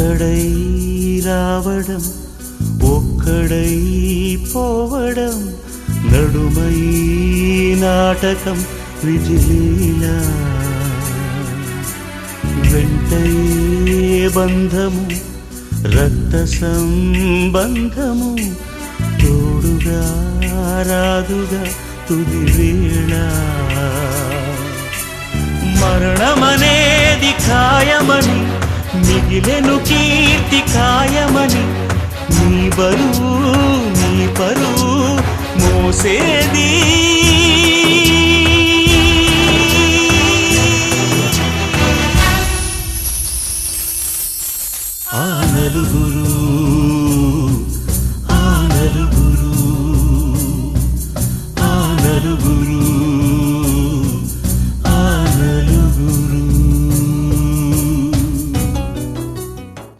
ఒక్కడై రావడం ఒక్కడై పోవడం నడుమై నాటకం విజిలీలా వెంటయే బంధము రక్త సంబంధము తోడుగా రాదుగా తుది వేళ మరణమనేది ఖాయమని మిగిలెను కీర్తి ఖాయమని నీ బరువు నీ పరువు మోసేది ఆ నలుగురు